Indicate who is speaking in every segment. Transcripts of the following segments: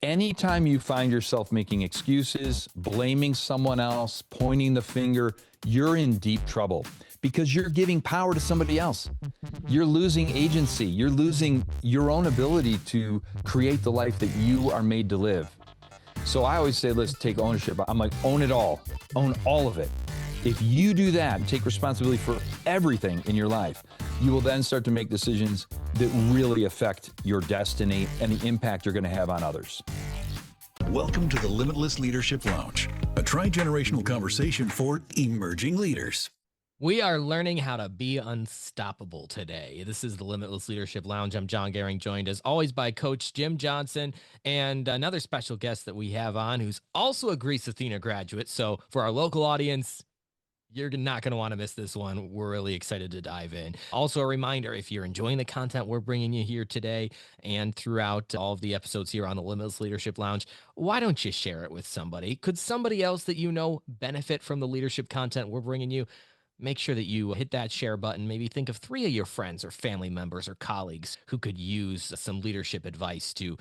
Speaker 1: Anytime you find yourself making excuses, blaming someone else, pointing the finger, you're in deep trouble because you're giving power to somebody else. You're losing agency. You're losing your own ability to create the life that you are made to live. So I always say, let's take ownership. I'm like, own it all. Own all of it. If you do that and take responsibility for everything in your life, you will then start to make decisions that really affect your destiny and the impact you're going to have on others.
Speaker 2: Welcome to the Limitless Leadership Lounge, a tri-generational conversation for emerging leaders.
Speaker 3: We are learning how to be unstoppable today. This is the Limitless Leadership Lounge. I'm John Gehring, joined as always by Coach Jim Johnson and another special guest that we have on who's also a Greece Athena graduate. So for our local audience, you're not going to want to miss this one. We're really excited to dive in. Also, a reminder, if you're enjoying the content we're bringing you here today and throughout all of the episodes here on the Limitless Leadership Lounge, why don't you share it with somebody? Could somebody else that you know benefit from the leadership content we're bringing you? Make sure that you hit that share button. Maybe think of 3 of your friends or family members or colleagues who could use some leadership advice to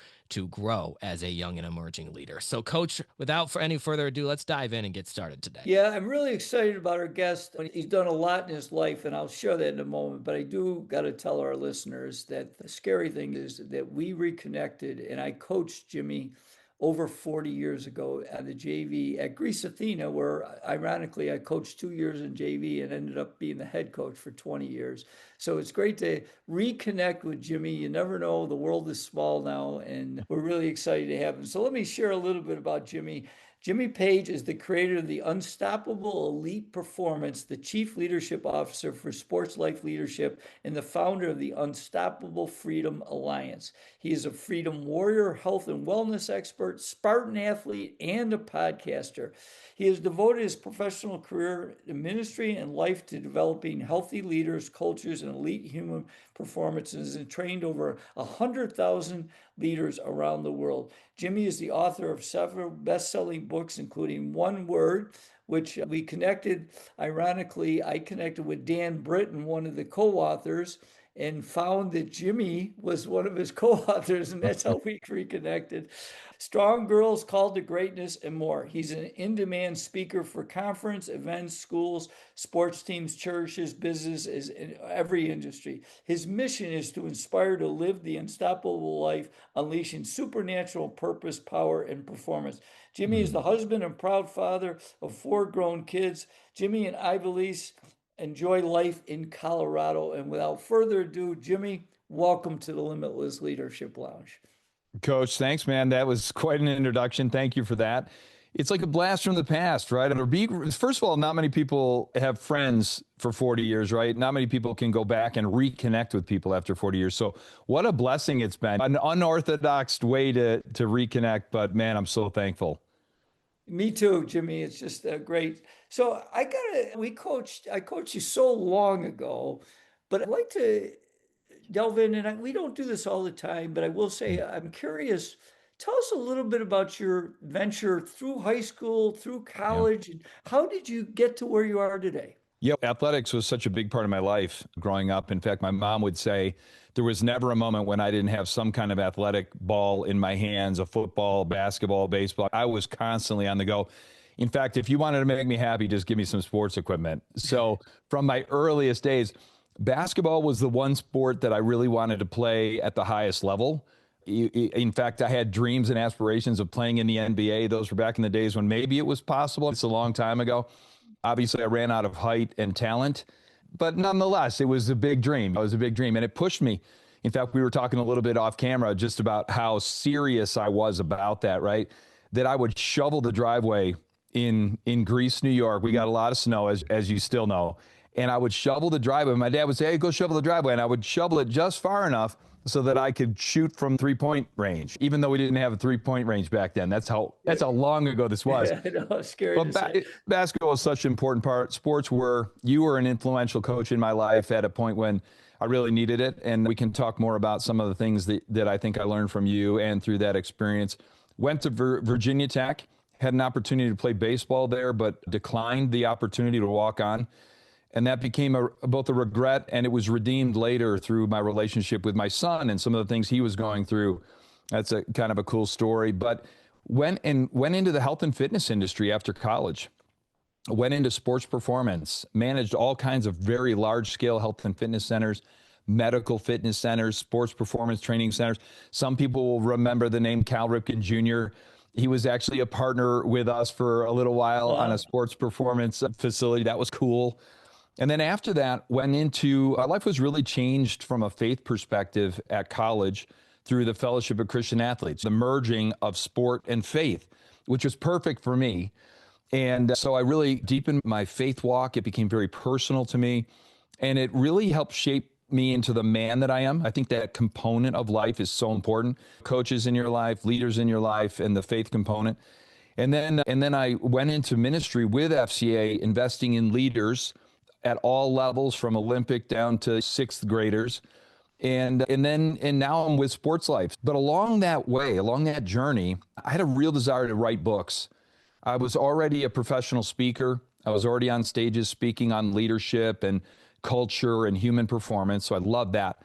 Speaker 3: grow as a young and emerging leader. So, Coach, without any further ado, let's dive in and get started today.
Speaker 4: Yeah, I'm really excited about our guest. He's done a lot in his life, and I'll share that in a moment. But I do got to tell our listeners that the scary thing is that we reconnected, and I coached Jimmy over 40 years ago at the JV at Greece Athena, where ironically I coached 2 years in JV and ended up being the head coach for 20 years. So it's great to reconnect with Jimmy. You never know, the world is small now, and we're really excited to have him. So let me share a little bit about Jimmy. Jimmy Paige is the creator of the Unstoppable Elite Performance, the Chief Leadership Officer for Sports Life Leadership, and the founder of the Unstoppable Freedom Alliance. He is a freedom warrior, health and wellness expert, Spartan athlete, and a podcaster. He has devoted his professional career to ministry and life to developing healthy leaders, cultures, and elite human performances, and trained over 100,000 leaders around the world. Jimmy is the author of several best-selling books, including One Word, which we connected. Ironically, I connected with Dan Britton, one of the co-authors, and found that Jimmy was one of his co-authors, and that's how we reconnected. Strong Girls Called to Greatness, and more. He's an in-demand speaker for conference, events, schools, sports teams, churches, businesses, in every industry. His mission is to inspire to live the unstoppable life, unleashing supernatural purpose, power, and performance. Jimmy is the husband and proud father of 4 grown kids. Jimmy and Ivelisse enjoy life in Colorado. And without further ado, Jimmy, welcome to the Limitless Leadership Lounge.
Speaker 1: Coach, thanks, man. That was quite an introduction. Thank you for that. It's like a blast from the past, right? First of all, not many people have friends for 40 years, right? Not many people can go back and reconnect with people after 40 years. So what a blessing it's been. An unorthodox way to reconnect, but man, I'm so thankful.
Speaker 4: Me too, Jimmy. It's just great. So I coached you so long ago, but I'd like to delve in, and we don't do this all the time, but I will say I'm curious. Tell us a little bit about your venture through high school, through college. And how did you get to where you are today?
Speaker 1: Yeah, athletics was such a big part of my life growing up. In fact, my mom would say there was never a moment when I didn't have some kind of athletic ball in my hands, a football, basketball, baseball. I was constantly on the go. In fact, if you wanted to make me happy, just give me some sports equipment. So from my earliest days, basketball was the one sport that I really wanted to play at the highest level. In fact, I had dreams and aspirations of playing in the NBA. Those were back in the days when maybe it was possible. It's a long time ago. Obviously, I ran out of height and talent, but nonetheless, it was a big dream. It was a big dream, and it pushed me. In fact, we were talking a little bit off camera just about how serious I was about that, right? That I would shovel the driveway in Greece, New York. We got a lot of snow, as you still know. And I would shovel the driveway. My dad would say, hey, go shovel the driveway. And I would shovel it just far enough so that I could shoot from 3-point range, even though we didn't have a 3-point range back then. That's how long ago this was.
Speaker 4: Yeah, I know, it's scary
Speaker 1: but
Speaker 4: to say.
Speaker 1: Basketball is such an important part. Sports you were an influential coach in my life at a point when I really needed it. And we can talk more about some of the things that I think I learned from you and through that experience. Went to Virginia Tech, had an opportunity to play baseball there, but declined the opportunity to walk on. And that became both a regret, and it was redeemed later through my relationship with my son and some of the things he was going through That's a kind of a cool story. But went into the health and fitness industry after college. Went into sports performance, managed all kinds of very large scale health and fitness centers, medical fitness centers, sports performance training centers. Some people will remember the name Cal Ripken Jr. He was actually a partner with us for a little while on a sports performance facility. That was cool. And then after that, went into life was really changed from a faith perspective at college through the Fellowship of Christian Athletes, the merging of sport and faith, which was perfect for me. And so I really deepened my faith walk. It became very personal to me, and it really helped shape me into the man that I am. I think that component of life is so important. Coaches in your life, leaders in your life, and the faith component. And then I went into ministry with FCA, investing in leaders at all levels, from Olympic down to sixth graders. And now I'm with Sports Life. But along that way, along that journey, I had a real desire to write books. I was already a professional speaker. I was already on stages speaking on leadership and culture and human performance. So I loved that.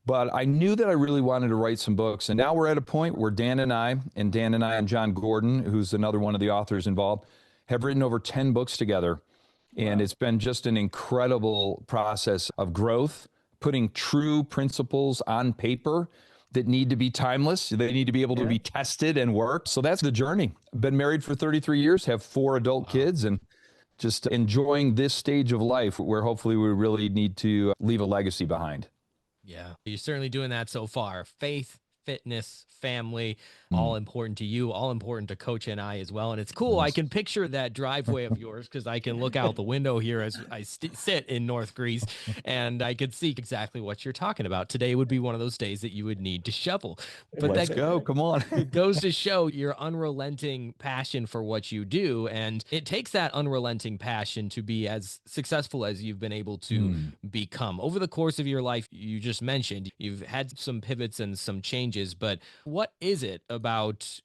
Speaker 1: But I knew that I really wanted to write some books. And now we're at a point where Dan and I and John Gordon, who's another one of the authors involved, have written over 10 books together. And it's been just an incredible process of growth, putting true principles on paper that need to be timeless. They need to be able to be tested and work. So that's the journey. Been married for 33 years, have 4 adult kids, and just enjoying this stage of life where hopefully we really need to leave a legacy behind.
Speaker 3: Yeah, you're certainly doing that so far. Faith, fitness, family, all important to you, all important to Coach and I as well. And it's cool. I can picture that driveway of yours because I can look out the window here as I sit in North Greece, and I could see exactly what you're talking about. Today would be one of those days that you would need to shovel. But
Speaker 1: Let's go. Come on.
Speaker 3: It goes to show your unrelenting passion for what you do. And it takes that unrelenting passion to be as successful as you've been able to become. Over the course of your life, you just mentioned you've had some pivots and some changes, but what is it about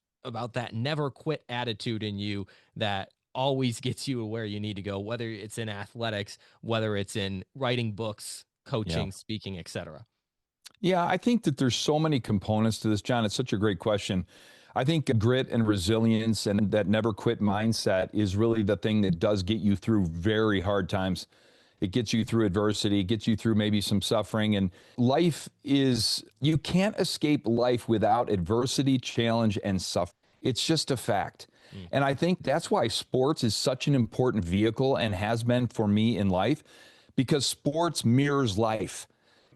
Speaker 3: that never quit attitude in you that always gets you where you need to go, whether it's in athletics, whether it's in writing books, coaching, speaking, etc.?
Speaker 1: Yeah, I think that there's so many components to this, John. It's such a great question. I think grit and resilience and that never quit mindset is really the thing that does get you through very hard times. It gets you through adversity, gets you through maybe some suffering. And life is, you can't escape life without adversity, challenge, and suffering. It's just a fact. And I think that's why sports is such an important vehicle and has been for me in life, because sports mirrors life.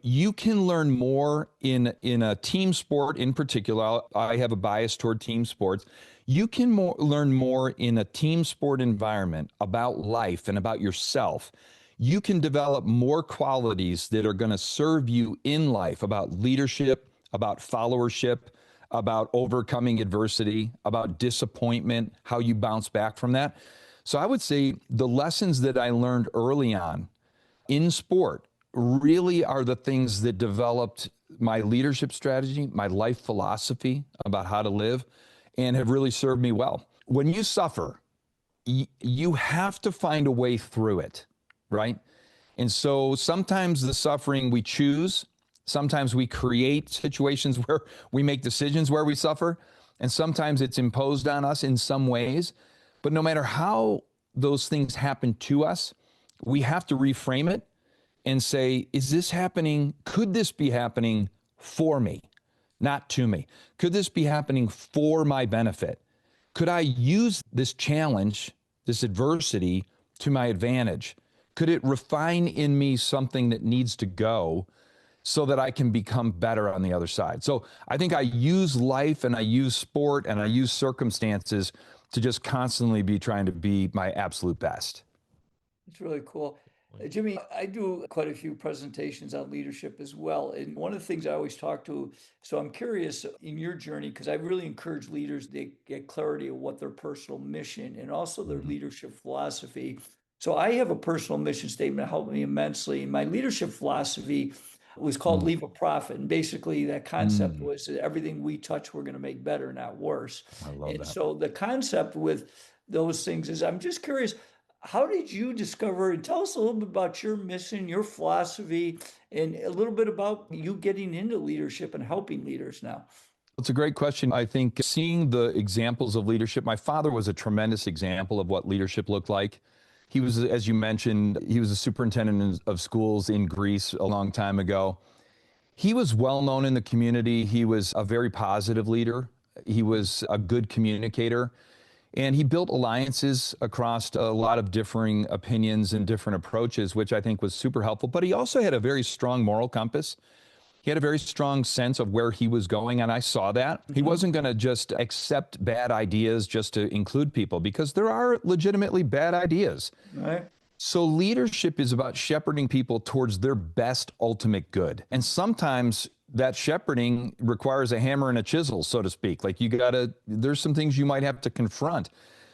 Speaker 1: You can learn more in a team sport in particular. I have a bias toward team sports. You can learn more in a team sport environment about life and about yourself. You can develop more qualities that are going to serve you in life, about leadership, about followership, about overcoming adversity, about disappointment, how you bounce back from that. So I would say the lessons that I learned early on in sport really are the things that developed my leadership strategy, my life philosophy about how to live, and have really served me well. When you suffer, you have to find a way through it, right? And so sometimes the suffering we choose, sometimes we create situations where we make decisions where we suffer, and sometimes it's imposed on us in some ways. But no matter how those things happen to us, we have to reframe it and say, is this happening? Could this be happening for me, not to me? Could this be happening for my benefit? Could I use this challenge, this adversity, to my advantage? Could it refine in me something that needs to go so that I can become better on the other side? So I think I use life and I use sport and I use circumstances to just constantly be trying to be my absolute best.
Speaker 4: It's really cool. Jimmy, I do quite a few presentations on leadership as well. And one of the things I always talk to, so I'm curious in your journey, because I really encourage leaders to get clarity of what their personal mission and also their leadership philosophy. So I have a personal mission statement that helped me immensely. My leadership philosophy was called Leave a Profit. And basically that concept was that everything we touch, we're going to make better, not worse.
Speaker 1: I love that.
Speaker 4: So the concept with those things is, I'm just curious, how did you discover, and tell us a little bit about your mission, your philosophy, and a little bit about you getting into leadership and helping leaders now?
Speaker 1: It's a great question. I think seeing the examples of leadership, my father was a tremendous example of what leadership looked like. He was, as you mentioned, he was a superintendent of schools in Greece a long time ago. He was well known in the community. He was a very positive leader. He was a good communicator. And he built alliances across a lot of differing opinions and different approaches, which I think was super helpful. But he also had a very strong moral compass. He had a very strong sense of where he was going, and I saw that. He wasn't going to just accept bad ideas just to include people, because there are legitimately bad ideas.
Speaker 4: Right.
Speaker 1: So leadership is about shepherding people towards their best ultimate good. And sometimes that shepherding requires a hammer and a chisel, so to speak. Like there's some things you might have to confront.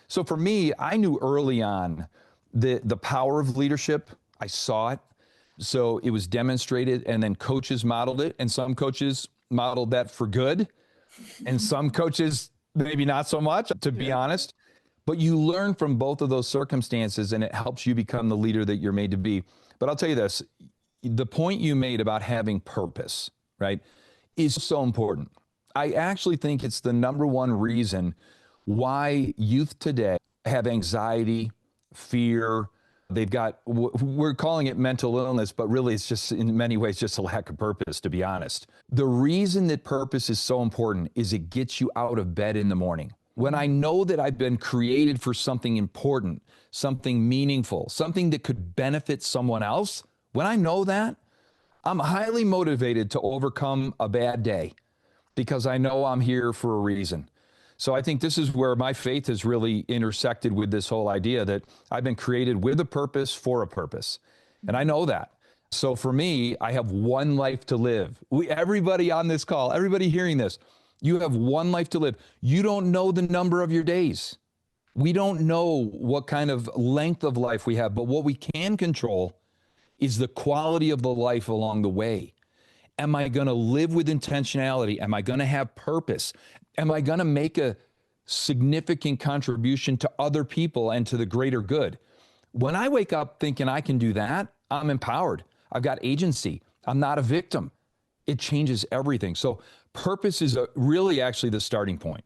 Speaker 1: So for me, I knew early on the power of leadership. I saw it. So it was demonstrated, and then coaches modeled it, and some coaches modeled that for good, and some coaches maybe not so much, to be honest. But you learn from both of those circumstances, and it helps you become the leader that you're made to be. But I'll tell you this, the point you made about having purpose, right, is so important. I actually think it's the number one reason why youth today have anxiety, fear. They've got, we're calling it mental illness, but really it's just in many ways just a lack of purpose, to be honest. The reason that purpose is so important is it gets you out of bed in the morning. When I know that I've been created for something important, something meaningful, something that could benefit someone else, when I know that, I'm highly motivated to overcome a bad day because I know I'm here for a reason. So I think this is where my faith has really intersected with this whole idea that I've been created with a purpose for a purpose. And I know that. So for me, I have one life to live. Everybody on this call, everybody hearing this, you have one life to live. You don't know the number of your days. We don't know what kind of length of life we have, but what we can control is the quality of the life along the way. Am I going to live with intentionality? Am I going to have purpose? Am I going to make a significant contribution to other people and to the greater good? When I wake up thinking I can do that, I'm empowered. I've got agency. I'm not a victim. It changes everything. So purpose is really actually the starting point.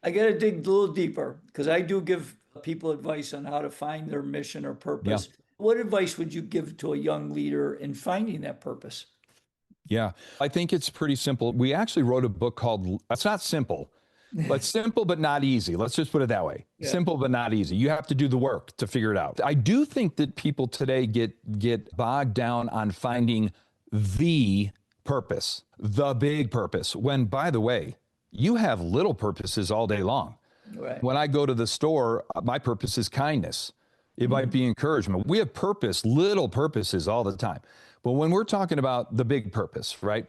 Speaker 4: I got to dig a little deeper because I do give people advice on how to find their mission or purpose. Yeah. What advice would you give to a young leader in finding that purpose?
Speaker 1: Yeah, I think it's pretty simple. We actually wrote a book called, it's not simple, but simple but not easy. Let's just put it that way. Yeah. Simple but not easy. You have to do the work to figure it out. I do think that people today get bogged down on finding the purpose, the big purpose, when, by the way, you have little purposes all day long.
Speaker 4: Right.
Speaker 1: When I go to the store, my purpose is kindness. It might be encouragement. We have purpose, little purposes all the time. But when we're talking about the big purpose, right,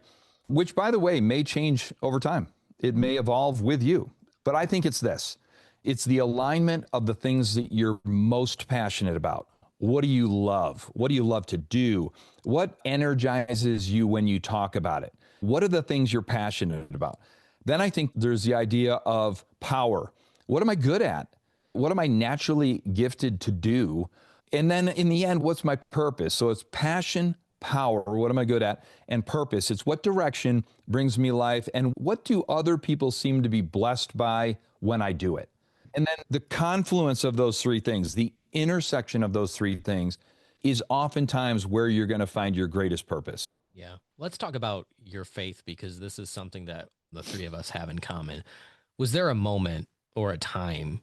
Speaker 1: which, by the way, may change over time. It may evolve with you. But I think it's this. It's the alignment of the things that you're most passionate about. What do you love? What do you love to do? What energizes you when you talk about it? What are the things you're passionate about? Then I think there's the idea of power. What am I good at? What am I naturally gifted to do? And then in the end, what's my purpose? So it's passion, power, what am I good at, and purpose. It's what direction brings me life, and what do other people seem to be blessed by when I do it? And then the confluence of those three things, the intersection of those three things, is oftentimes where you're going to find your greatest purpose.
Speaker 3: Yeah. Let's talk about your faith, because this is something that the three of us have in common. Was there a moment or a time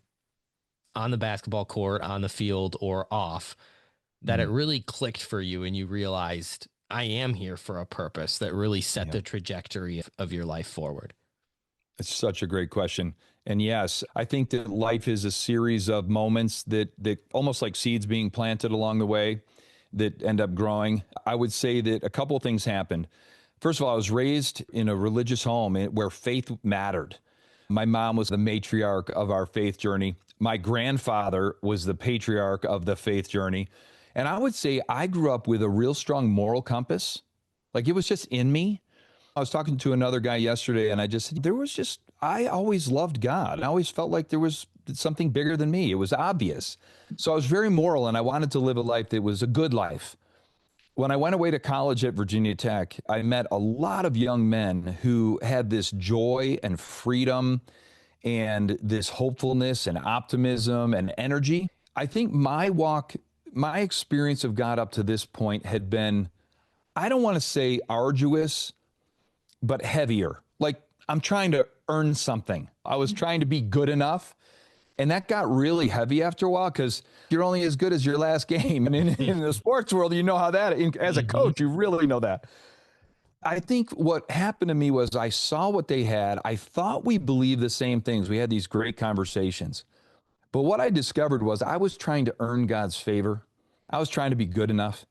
Speaker 3: on the basketball court, on the field, or off that it really clicked for you and you realized, I am here for a purpose, that really set the trajectory of your life forward?
Speaker 1: It's such a great question. And yes, I think that life is a series of moments that almost like seeds being planted along the way that end up growing. I would say that a couple of things happened. First of all, I was raised in a religious home where faith mattered. My mom was the matriarch of our faith journey. My grandfather was the patriarch of the faith journey. And I would say I grew up with a real strong moral compass. Like, it was just in me. I was talking to another guy yesterday, and I always loved God. I always felt like there was something bigger than me. It was obvious. So I was very moral, and I wanted to live a life that was a good life. When I went away to college at Virginia Tech, I met a lot of young men who had this joy and freedom and this hopefulness and optimism and energy. I think my experience of God up to this point had been, I don't want to say arduous, but heavier. Like I'm trying to earn something. I was trying to be good enough. And that got really heavy after a while because you're only as good as your last game. And in the sports world, you know how that, as a coach, you really know that. I think what happened to me was I saw what they had. I thought we believed the same things. We had these great conversations. But what I discovered was I was trying to earn God's favor. I was trying to be good enough.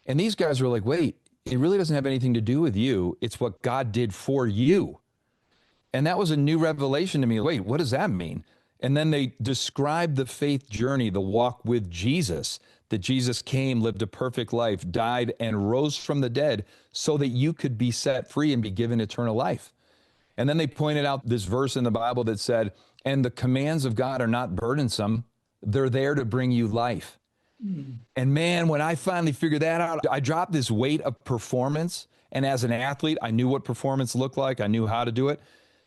Speaker 1: And these guys were like, wait, it really doesn't have anything to do with you. It's what God did for you. And that was a new revelation to me. Wait, what does that mean? And then they described the faith journey, the walk with Jesus, that Jesus came, lived a perfect life, died, and rose from the dead so that you could be set free and be given eternal life. And then they pointed out this verse in the Bible that said, and the commands of God are not burdensome. They're there to bring you life. And man, when I finally figured that out, I dropped this weight of performance. And as an athlete, I knew what performance looked like. I knew how to do it,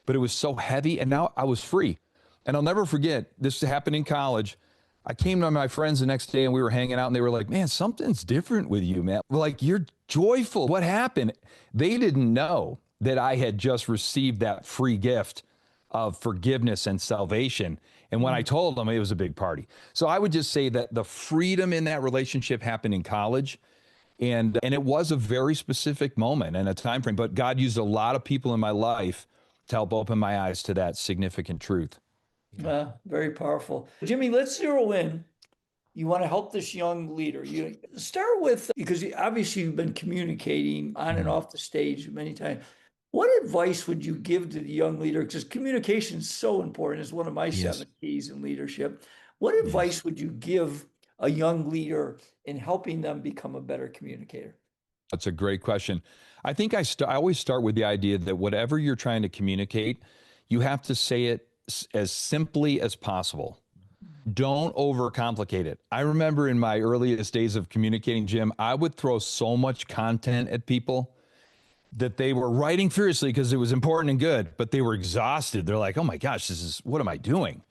Speaker 1: but it was so heavy. And now I was free. And I'll never forget, this happened in college. I came to my friends the next day and we were hanging out and they were like, man, something's different with you, man. Like, you're joyful. What happened? They didn't know that I had just received that free gift of forgiveness and salvation. And when I told them, it was a big party. So I would just say that the freedom in that relationship happened in college. And it was a very specific moment and a time frame. But God used a lot of people in my life to help open my eyes to that significant truth.
Speaker 4: Very powerful. Jimmy, let's zero in. You want to help this young leader. You start with, because obviously you've been communicating on and off the stage many times. What advice would you give to the young leader? Because communication is so important. It's one of my 7 keys in leadership. What advice would you give a young leader in helping them become a better communicator?
Speaker 1: That's a great question. I think I always start with the idea that whatever you're trying to communicate, you have to say it as simply as possible. Don't overcomplicate it. I remember in my earliest days of communicating, Jim, I would throw so much content at people that they were writing furiously because it was important and good, but they were exhausted. They're like, oh my gosh, what am I doing?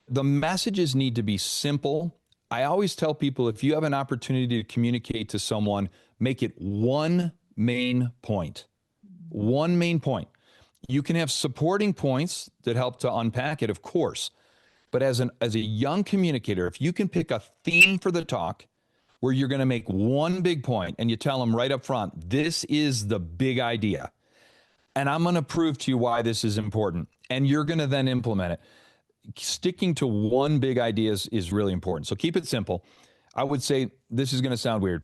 Speaker 1: The messages need to be simple. I always tell people, if you have an opportunity to communicate to someone, make it one main point. One main point. You can have supporting points that help to unpack it, of course. But as a young communicator, if you can pick a theme for the talk where you're going to make one big point and you tell them right up front, this is the big idea. And I'm going to prove to you why this is important. And you're going to then implement it. Sticking to one big idea is really important. So keep it simple. I would say, this is going to sound weird,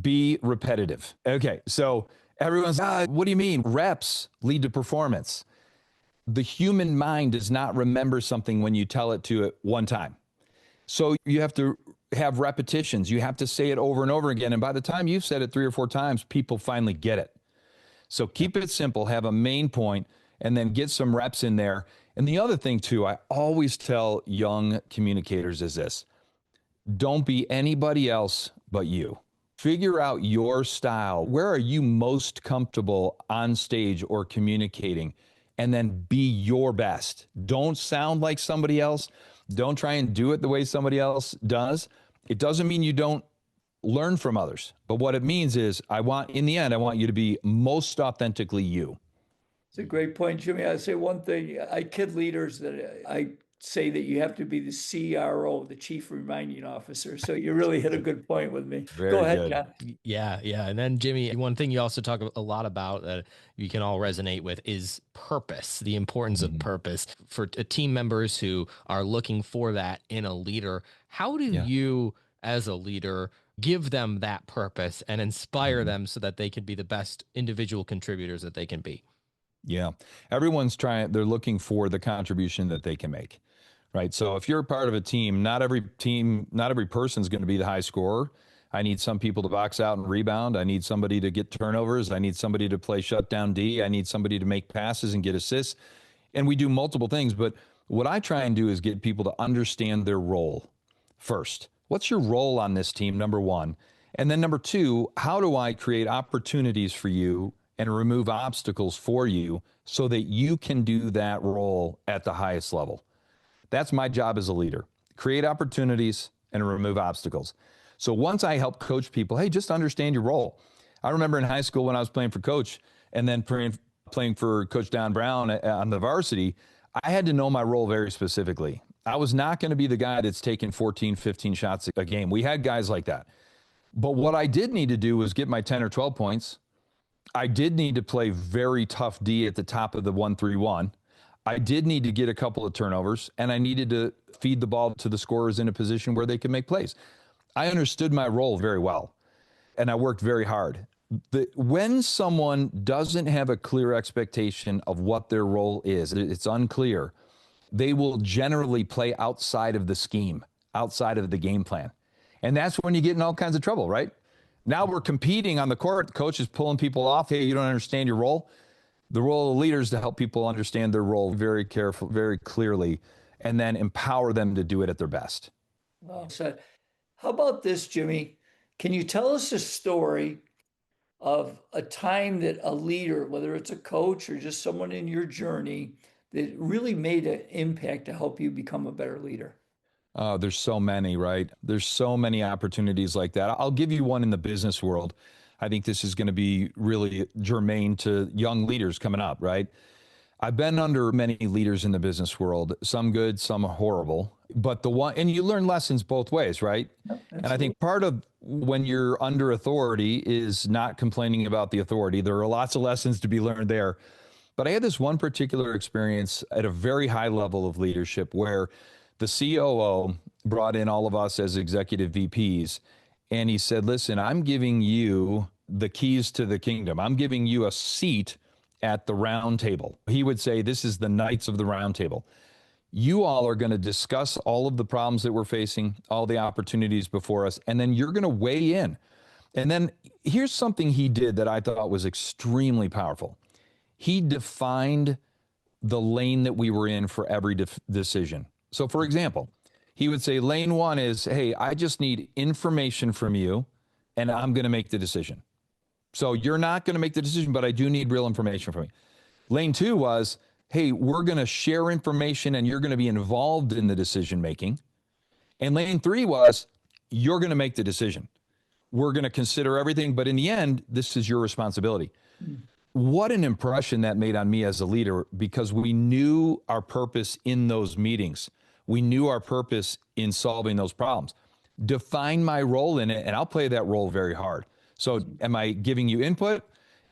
Speaker 1: be repetitive. Okay, so everyone's, what do you mean? Reps lead to performance. The human mind does not remember something when you tell it to it one time. So you have to have repetitions. You have to say it over and over again. And by the time you've said it 3 or 4 times, people finally get it. So keep it simple, have a main point, and then get some reps in there. And the other thing too, I always tell young communicators is this: don't be anybody else but you. Figure out your style. Where are you most comfortable on stage or communicating? And then be your best. Don't sound like somebody else. Don't try and do it the way somebody else does. It doesn't mean you don't learn from others. But what it means is, in the end, I want you to be most authentically you.
Speaker 4: It's a great point, Jimmy. I'd say one thing. I kid leaders that I say that you have to be the CRO, the Chief Reminding Officer. So you really hit a good point with me. Go ahead, John.
Speaker 3: Yeah. And then, Jimmy, one thing you also talk a lot about that you can all resonate with is purpose, the importance of purpose for team members who are looking for that in a leader. How do you, as a leader, give them that purpose and inspire them so that they can be the best individual contributors that they can be?
Speaker 1: Yeah. Everyone's they're looking for the contribution that they can make, right? So if you're a part of a team, not every person's going to be the high scorer. I need some people to box out and rebound. I need somebody to get turnovers. I need somebody to play shutdown D. I need somebody to make passes and get assists. And we do multiple things. But what I try and do is get people to understand their role first. What's your role on this team, number one? And then number two, how do I create opportunities for you and remove obstacles for you so that you can do that role at the highest level? That's my job as a leader. Create opportunities and remove obstacles. So once I help coach people, hey, just understand your role. I remember in high school when I was playing for coach and then playing for Coach Don Brown on the varsity, I had to know my role very specifically. I was not going to be the guy that's taking 14, 15 shots a game. We had guys like that. But what I did need to do was get my 10 or 12 points. I did need to play very tough D at the top of the 1-3-1. I did need to get a couple of turnovers, and I needed to feed the ball to the scorers in a position where they could make plays. I understood my role very well, and I worked very hard. When someone doesn't have a clear expectation of what their role is, it's unclear, they will generally play outside of the scheme, outside of the game plan. And that's when you get in all kinds of trouble, right? Now we're competing on the court. The coach is pulling people off. Hey, you don't understand your role. The role of leaders to help people understand their role very carefully, very clearly, and then empower them to do it at their best.
Speaker 4: Well said. How about this, Jimmy? Can you tell us a story of a time that a leader, whether it's a coach or just someone in your journey, that really made an impact to help you become a better leader?
Speaker 1: There's so many, right? There's so many opportunities like that. I'll give you one in the business world. I think this is going to be really germane to young leaders coming up, right? I've been under many leaders in the business world, some good, some horrible, but and you learn lessons both ways, right?
Speaker 4: Yep,
Speaker 1: and I think part of when you're under authority is not complaining about the authority. There are lots of lessons to be learned there. But I had this one particular experience at a very high level of leadership where the COO brought in all of us as executive VPs, and he said, listen, I'm giving you the keys to the kingdom. I'm giving you a seat at the round table. He would say, this is the knights of the round table. You all are going to discuss all of the problems that we're facing, all the opportunities before us, and then you're going to weigh in. And then here's something he did that I thought was extremely powerful. He defined the lane that we were in for every decision. So for example, he would say, lane one is, hey, I just need information from you and I'm going to make the decision. So you're not going to make the decision, but I do need real information from you. Lane two was, hey, we're going to share information and you're going to be involved in the decision making. And lane three was, you're going to make the decision. We're going to consider everything, but in the end, this is your responsibility. What an impression that made on me as a leader, because we knew our purpose in those meetings. We knew our purpose in solving those problems. Define my role in it, and I'll play that role very hard. So am I giving you input?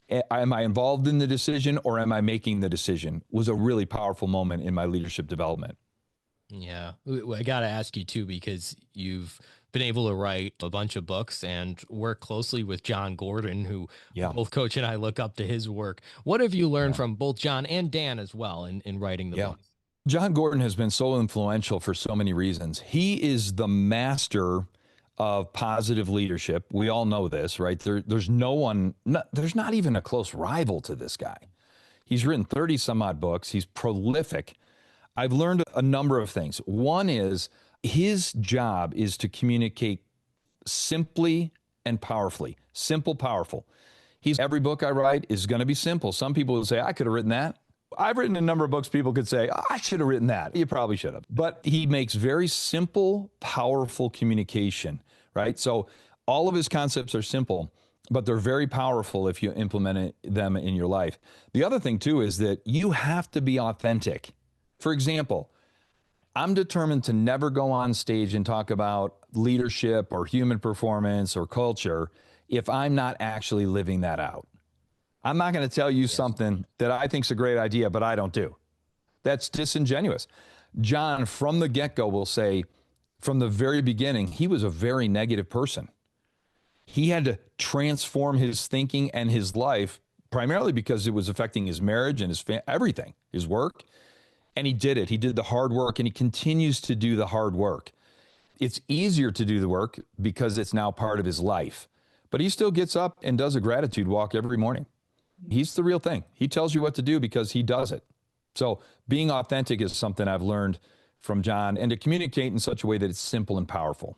Speaker 1: Am I involved in the decision, or am I making the decision? Was a really powerful moment in my leadership development.
Speaker 3: Yeah. I got to ask you too, because you've been able to write a bunch of books and work closely with John Gordon, who both Coach and I look up to his work. What have you learned from both John and Dan as well in writing the book?
Speaker 1: John Gordon has been so influential for so many reasons. He is the master of positive leadership. We all know this, right? There's there's not even a close rival to this guy. He's written 30 some odd books. He's prolific. I've learned a number of things. One is his job is to communicate simply and powerfully. Simple, powerful. Every book I write is going to be simple. Some people will say, I could have written that. I've written a number of books people could say, I should have written that. You probably should have. But he makes very simple, powerful communication, right? So all of his concepts are simple, but they're very powerful if you implement them in your life. The other thing, too, is that you have to be authentic. For example, I'm determined to never go on stage and talk about leadership or human performance or culture if I'm not actually living that out. I'm not going to tell you something that I think is a great idea, but I don't do. That's disingenuous. John, from the get-go, will say, from the very beginning, he was a very negative person. He had to transform his thinking and his life, primarily because it was affecting his marriage and everything, his work. And he did it. He did the hard work, and he continues to do the hard work. It's easier to do the work because it's now part of his life. But he still gets up and does a gratitude walk every morning. He's the real thing. He tells you what to do because he does it. So being authentic is something I've learned from John, and to communicate in such a way that it's simple and powerful.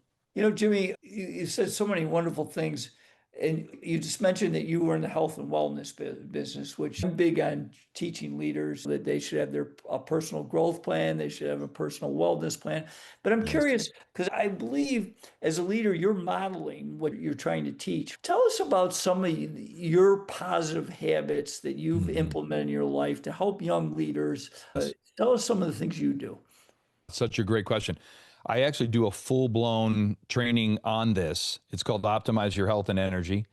Speaker 4: Jimmy, you said so many wonderful things. And you just mentioned that you were in the health and wellness business, which I'm big on teaching leaders that they should have their a personal growth plan. They should have a personal wellness plan. But I'm curious because I believe as a leader, you're modeling what you're trying to teach. Tell us about some of your positive habits that you've implemented in your life to help young leaders. Tell us some of the things you do.
Speaker 1: Such a great question. I actually do a full-blown training on this. It's called Optimize Your Health and Energy.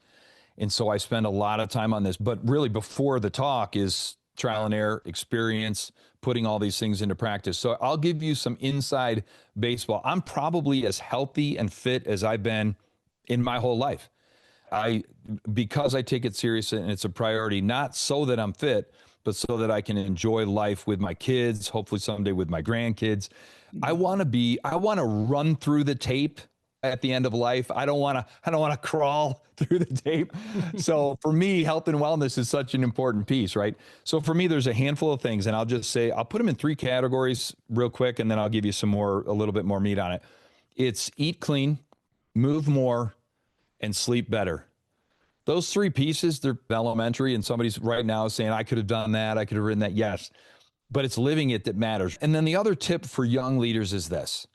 Speaker 1: And so I spend a lot of time on this. But really before the talk is trial and error, experience, putting all these things into practice. So I'll give you some inside baseball. I'm probably as healthy and fit as I've been in my whole life. Because I take it serious and it's a priority, not so that I'm fit, but so that I can enjoy life with my kids, hopefully someday with my grandkids. I want to run through the tape at the end of life. I don't want to crawl through the tape. So for me, health and wellness is such an important piece, right? So for me, there's a handful of things, and I'll just say, I'll put them in 3 categories real quick, and then I'll give you a little bit more meat on it. It's eat clean, move more, and sleep better. Those 3 pieces, they're elementary, and somebody's right now saying, I could have done that, I could have written that. Yes, but it's living it that matters. And then the other tip for young leaders is this,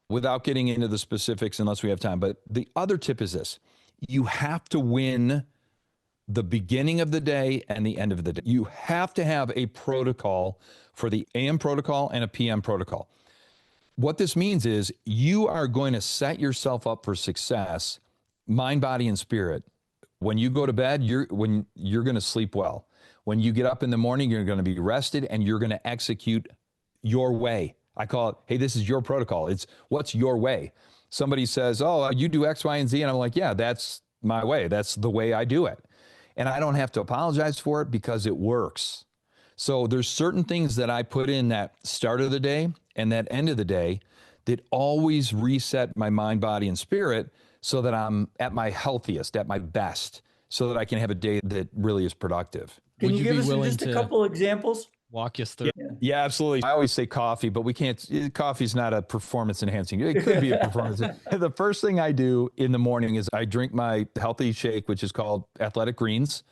Speaker 1: without getting into the specifics unless we have time, but the other tip is this. You have to win the beginning of the day and the end of the day. You have to have a protocol for the AM protocol and a PM protocol. What this means is you are going to set yourself up for success, mind, body, and spirit. When you go to bed, you're going to sleep well. When you get up in the morning, you're going to be rested and you're going to execute your way. I call it, hey, this is your protocol. It's what's your way. Somebody says, oh, you do X, Y, and Z. And I'm like, yeah, that's my way. That's the way I do it. And I don't have to apologize for it because it works. So there's certain things that I put in that start of the day and that end of the day that always reset my mind, body, and spirit so that I'm at my healthiest, at my best, so that I can have a day that really is productive.
Speaker 4: Can you give
Speaker 3: be
Speaker 4: us
Speaker 3: willing
Speaker 4: just a
Speaker 3: to
Speaker 4: couple examples?
Speaker 3: walk us through?
Speaker 1: Yeah, absolutely. I always say coffee, but we can't, coffee's not a performance enhancing. It could be a performance. The first thing I do in the morning is I drink my healthy shake, which is called Athletic Greens.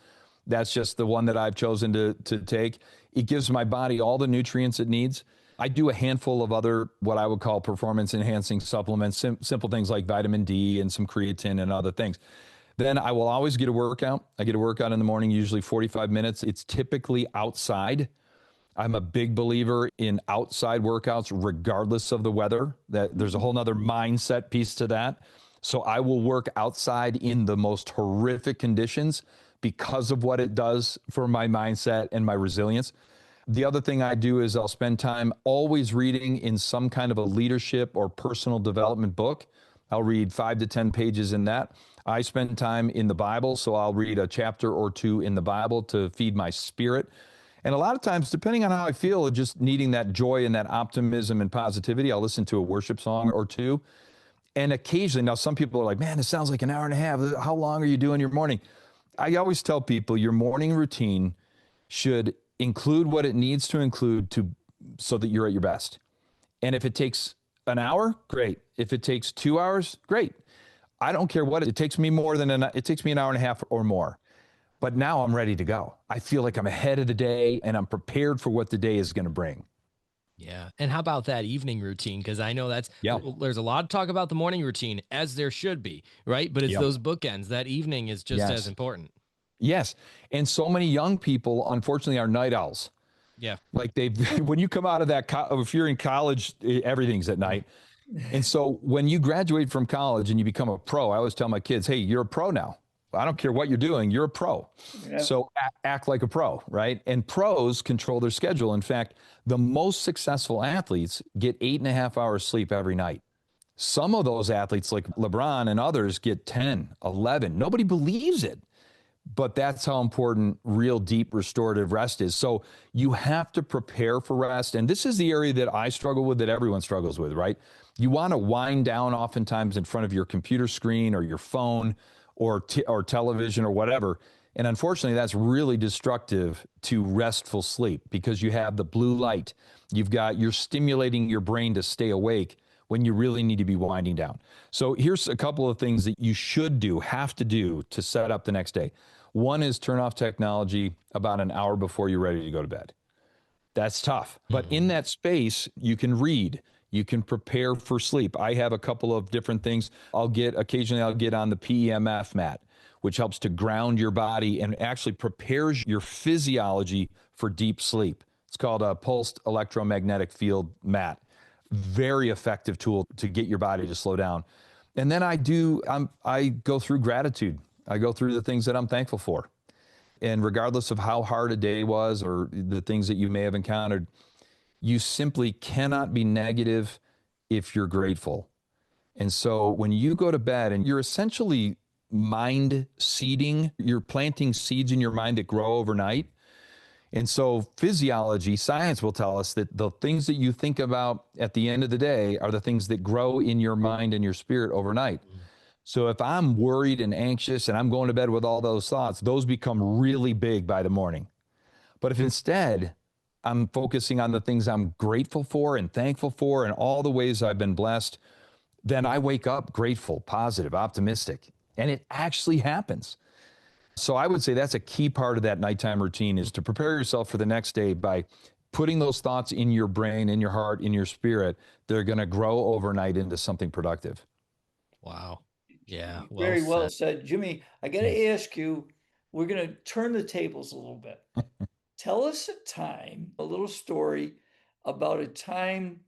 Speaker 1: That's just the one that I've chosen to take. It gives my body all the nutrients it needs. I do a handful of other, what I would call performance enhancing supplements, simple things like vitamin D and some creatine and other things. Then I will always get a workout. I get a workout in the morning, usually 45 minutes. It's typically outside. I'm a big believer in outside workouts, regardless of the weather. That there's a whole nother mindset piece to that. So I will work outside in the most horrific conditions because of what it does for my mindset and my resilience. The other thing I do is I'll spend time always reading in some kind of a leadership or personal development book. I'll read 5 to 10 pages in that. I spend time in the Bible, so I'll read a chapter or 2 in the Bible to feed my spirit. And a lot of times, depending on how I feel, just needing that joy and that optimism and positivity, I'll listen to a worship song or 2. And occasionally, now some people are like, man, it sounds like an hour and a half. How long are you doing your morning? I always tell people your morning routine should include what it needs to include so that you're at your best. And if it takes an hour, great. If it takes 2 hours, great. I don't care what it takes me it takes me an hour and a half or more. But now I'm ready to go. I feel like I'm ahead of the day and I'm prepared for what the day is going to bring.
Speaker 3: Yeah. And how about that evening routine? Because I know there's a lot of talk about the morning routine, as there should be, right? But it's those bookends. That evening is just as important.
Speaker 1: Yes. And so many young people, unfortunately, are night owls.
Speaker 3: Yeah.
Speaker 1: Like when you come out of that, if you're in college, everything's at night. And so when you graduate from college and you become a pro, I always tell my kids, hey, you're a pro now. I don't care what you're doing. You're a pro. Yeah. So act like a pro, right? And pros control their schedule. In fact, the most successful athletes get 8.5 hours sleep every night. Some of those athletes like LeBron and others get 10, 11. Nobody believes it. But that's how important real deep restorative rest is. So you have to prepare for rest. And this is the area that I struggle with, that everyone struggles with, right? You want to wind down oftentimes in front of your computer screen or your phone or television or whatever. And unfortunately, that's really destructive to restful sleep because you have the blue light. You're stimulating your brain to stay awake when you really need to be winding down. So here's a couple of things that you should do, have to do to set up the next day. One is turn off technology about an hour before you're ready to go to bed. That's tough. But in that space, you can read, you can prepare for sleep. I have a couple of different things. Occasionally I'll get on the PEMF mat, which helps to ground your body and actually prepares your physiology for deep sleep. It's called a pulsed electromagnetic field mat. Very effective tool to get your body to slow down. And then I go through gratitude. I go through the things that I'm thankful for. And regardless of how hard a day was or the things that you may have encountered, you simply cannot be negative if you're grateful. And so when you go to bed and you're essentially mind seeding, you're planting seeds in your mind that grow overnight. And so physiology, science will tell us that the things that you think about at the end of the day are the things that grow in your mind and your spirit overnight. So if I'm worried and anxious and I'm going to bed with all those thoughts, those become really big by the morning. But if instead I'm focusing on the things I'm grateful for and thankful for and all the ways I've been blessed, then I wake up grateful, positive, optimistic, and it actually happens. So I would say that's a key part of that nighttime routine, is to prepare yourself for the next day by putting those thoughts in your brain, in your heart, in your spirit. They're going to grow overnight into something productive.
Speaker 3: Wow. Yeah.
Speaker 4: Very well
Speaker 3: said.
Speaker 4: said. Jimmy, I got to ask you, we're going to turn the tables a little bit. Tell us a little story about a time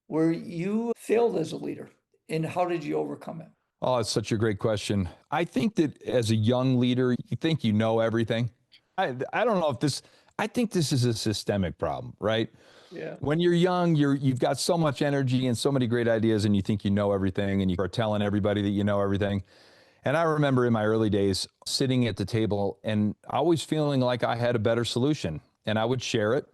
Speaker 4: where you failed as a leader, and how did you overcome it?
Speaker 1: Oh, it's such a great question. I think that as a young leader, you think you know everything. I don't know if I think this is a systemic problem, right?
Speaker 4: Yeah.
Speaker 1: When you're young, you've got so much energy and so many great ideas, and you think you know everything, and you are telling everybody that you know everything. And I remember in my early days sitting at the table and always feeling like I had a better solution, and I would share it.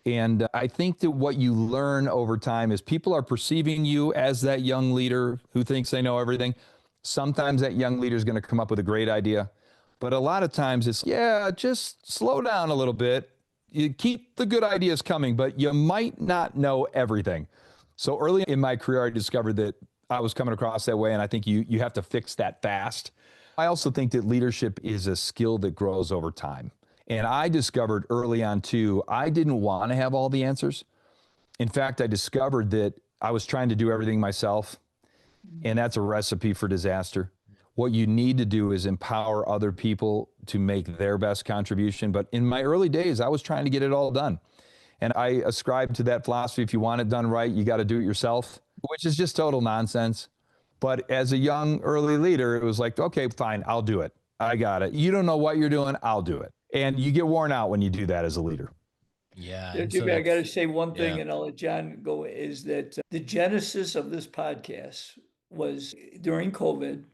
Speaker 1: And I think that what you learn over time is people are perceiving you as that young leader who thinks they know everything. Sometimes that young leader is going to come up with a great idea, but a lot of times it's, yeah, just slow down a little bit. You keep the good ideas coming, but you might not know everything. So early in my career, I discovered that I was coming across that way, and I think you have to fix that fast. I also think that leadership is a skill that grows over time. And I discovered early on too, I didn't want to have all the answers. In fact, I discovered that I was trying to do everything myself, and that's a recipe for disaster. What you need to do is empower other people to make their best contribution. But in my early days, I was trying to get it all done. And I ascribed to that philosophy: if you want it done right, you got to do it yourself, which is just total nonsense. But as a young early leader, it was like, okay, fine, I'll do it. I got it. You don't know what you're doing, I'll do it. And you get worn out when you do that as a leader.
Speaker 3: Yeah.
Speaker 4: Jimmy, I got to say one thing, and I'll let John go, is that the genesis of this podcast was during COVID,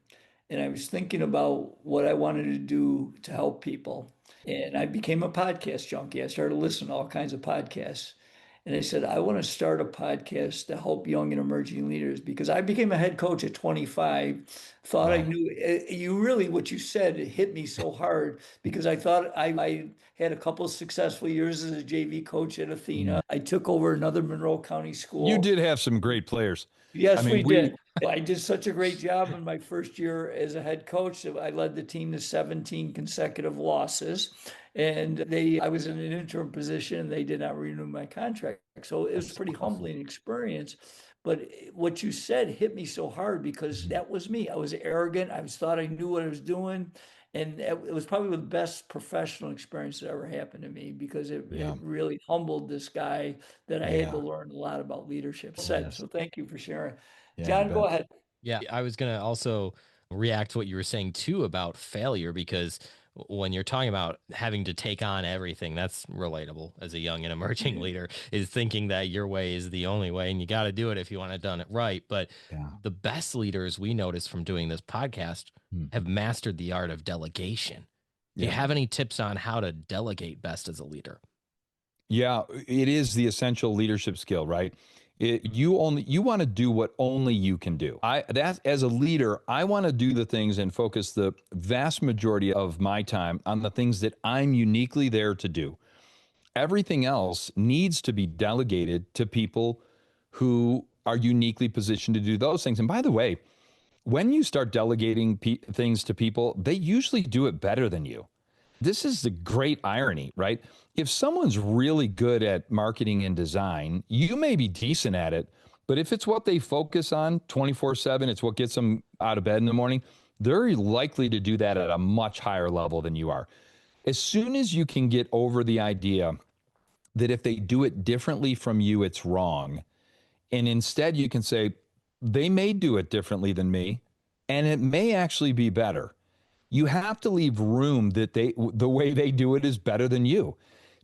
Speaker 4: and I was thinking about what I wanted to do to help people. And I became a podcast junkie. I started listening to all kinds of podcasts. And I said, I want to start a podcast to help young and emerging leaders, because I became a head coach at 25. Thought I knew you really, what you said, it hit me so hard, because I thought I had a couple of successful years as a JV coach at Athena. I took over another Monroe County school.
Speaker 1: You did have some great players.
Speaker 4: Yes, we did. I did such a great job in my first year as a head coach. I led the team to 17 consecutive losses. And I was in an interim position. They did not renew my contract. So it was a pretty humbling experience. But what you said hit me so hard, because that was me. I was arrogant. I thought I knew what I was doing. And it was probably the best professional experience that ever happened to me, because it really humbled this guy that I had to learn a lot about leadership. So thank you for sharing. John, go ahead.
Speaker 3: Yeah, I was going to also react to what you were saying too about failure, because when you're talking about having to take on everything, that's relatable as a young and emerging leader, is thinking that your way is the only way and you got to do it if you want to done it right. But the best leaders we noticed from doing this podcast have mastered the art of delegation. Do you have any tips on how to delegate best as a leader?
Speaker 1: Yeah, it is the essential leadership skill, right? You want to do what only you can do. As a leader, I want to do the things and focus the vast majority of my time on the things that I'm uniquely there to do. Everything else needs to be delegated to people who are uniquely positioned to do those things. And by the way, when you start delegating things to people, they usually do it better than you. This is the great irony, right? If someone's really good at marketing and design, you may be decent at it, but if it's what they focus on 24/7, it's what gets them out of bed in the morning, they're likely to do that at a much higher level than you are. As soon as you can get over the idea that if they do it differently from you, it's wrong, and instead you can say, they may do it differently than me, and it may actually be better. You have to leave room that the way they do it is better than you.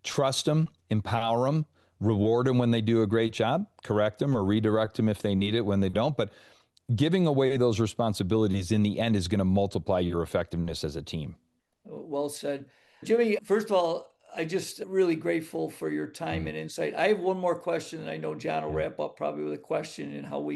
Speaker 1: Trust them, empower them, reward them when they do a great job, correct them or redirect them if they need it when they don't. But giving away those responsibilities in the end is going to multiply your effectiveness as a team.
Speaker 4: Well said. Jimmy, first of all, I just really grateful for your time and insight. I have one more question, and I know Jon will wrap up probably with a question and how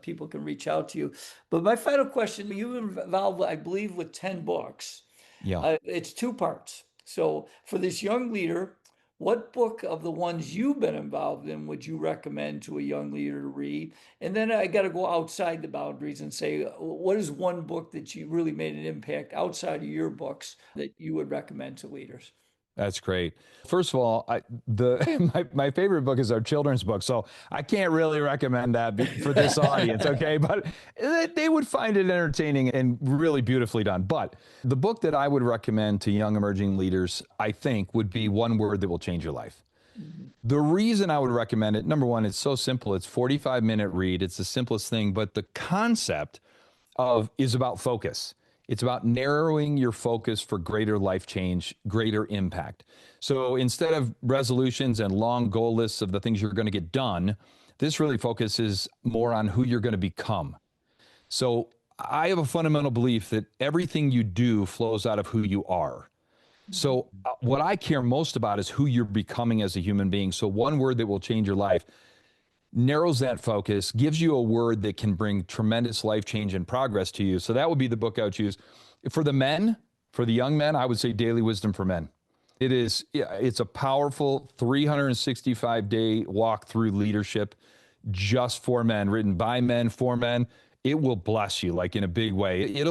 Speaker 4: people can reach out to you. But my final question, you've involved, I believe, with 10 books.
Speaker 1: Yeah.
Speaker 4: It's two parts. So for this young leader, what book of the ones you've been involved in would you recommend to a young leader to read? And then I got to go outside the boundaries and say, what is one book that you really made an impact outside of your books that you would recommend to leaders?
Speaker 1: That's great. First of all, my favorite book is our children's book, so I can't really recommend that for this audience, okay? But they would find it entertaining and really beautifully done. But the book that I would recommend to young emerging leaders, I think, would be One Word That Will Change Your Life. The reason I would recommend it, number one, it's so simple. It's 45-minute read. It's the simplest thing, but the concept is about focus. It's about narrowing your focus for greater life change, greater impact. So instead of resolutions and long goal lists of the things you're going to get done, this really focuses more on who you're going to become. So I have a fundamental belief that everything you do flows out of who you are. So what I care most about is who you're becoming as a human being. So One Word That Will Change Your Life narrows that focus, gives you a word that can bring tremendous life change and progress to you. So that would be the book I would choose. For the men, for the young men, I would say Daily Wisdom for Men. It's a powerful 365-day walk through leadership just for men, written by men, for men. It will bless you like in a big way.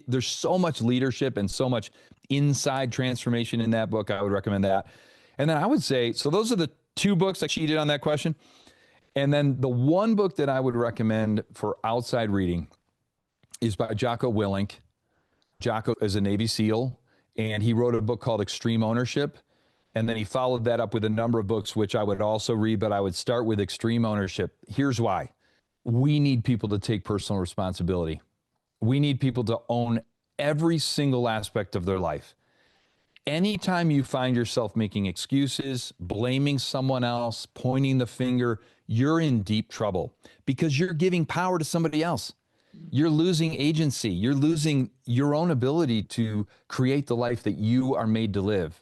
Speaker 1: There's so much leadership and so much inside transformation in that book. I would recommend that. And then I would say, so those are the two books I cheated on that question. And then the one book that I would recommend for outside reading is by Jocko Willink. Jocko is a Navy SEAL, and he wrote a book called Extreme Ownership. And then he followed that up with a number of books, which I would also read, but I would start with Extreme Ownership. Here's why. We need people to take personal responsibility. We need people to own every single aspect of their life. Anytime you find yourself making excuses, blaming someone else, pointing the finger, you're in deep trouble because you're giving power to somebody else. You're losing agency. You're losing your own ability to create the life that you are made to live.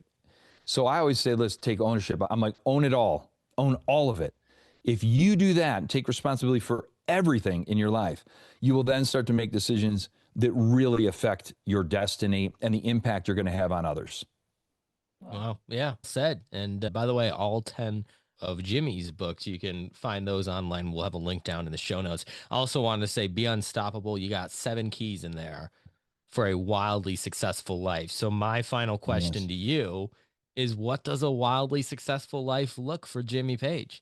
Speaker 1: So I always say, let's take ownership. I'm like, own it all. Own all of it. If you do that, take responsibility for everything in your life, you will then start to make decisions that really affect your destiny and the impact you're going to have on others.
Speaker 3: Wow. Yeah. Said. And by the way, all 10 of Jimmy's books, you can find those online. We'll have a link down in the show notes. I also wanted to say, be unstoppable. You got 7 keys in there for a wildly successful life. So my final question to you is, what does a wildly successful life look for Jimmy Paige?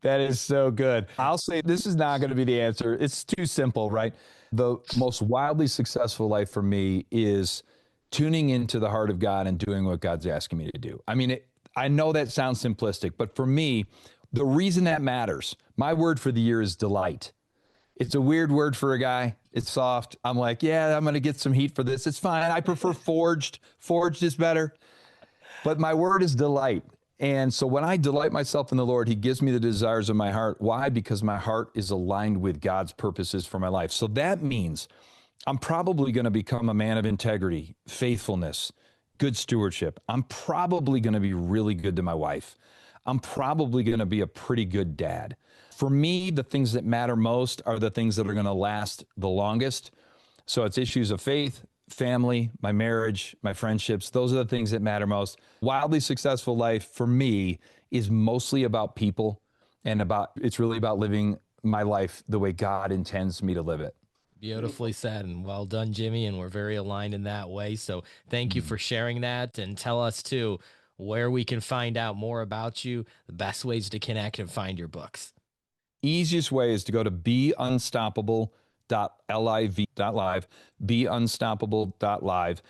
Speaker 1: That is so good. I'll say this is not going to be the answer. It's too simple, right? The most wildly successful life for me is tuning into the heart of God and doing what God's asking me to do. I mean, I know that sounds simplistic, but for me, the reason that matters, my word for the year is delight. It's a weird word for a guy. It's soft. I'm like, yeah, I'm going to get some heat for this. It's fine. I prefer forged. Forged is better. But my word is delight. And so when I delight myself in the Lord, he gives me the desires of my heart. Why? Because my heart is aligned with God's purposes for my life. So that means I'm probably going to become a man of integrity, faithfulness, good stewardship. I'm probably going to be really good to my wife. I'm probably going to be a pretty good dad. For me, the things that matter most are the things that are going to last the longest. So it's issues of faith, family, my marriage, my friendships. Those are the things that matter most. Wildly successful life for me is mostly about people and it's really about living my life the way God intends me to live it.
Speaker 3: Beautifully said, and well done, Jimmy. And we're very aligned in that way. So thank you for sharing that, and tell us too where we can find out more about you, the best ways to connect and find your books.
Speaker 1: Easiest way is to go to beunstoppable.live, beunstoppable.live.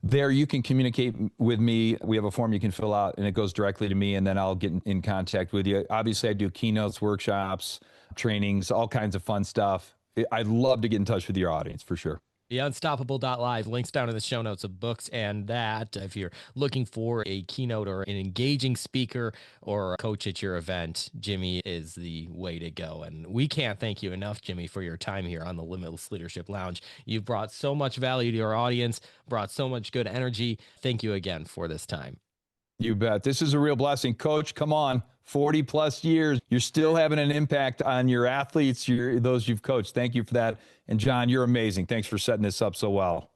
Speaker 1: There you can communicate with me. We have a form you can fill out, and it goes directly to me, and then I'll get in contact with you. Obviously, I do keynotes, workshops, trainings, all kinds of fun stuff. I'd love to get in touch with your audience for sure.
Speaker 3: Beunstoppable.live, links down in the show notes of books and that. If you're looking for a keynote or an engaging speaker or a coach at your event, Jimmy is the way to go. And we can't thank you enough, Jimmy, for your time here on the Limitless Leadership Lounge. You've brought so much value to our audience, brought so much good energy. Thank you again for this time.
Speaker 1: You bet. This is a real blessing. Coach, come on. 40 plus years. You're still having an impact on your athletes, those you've coached. Thank you for that. And Jon, you're amazing. Thanks for setting this up so well.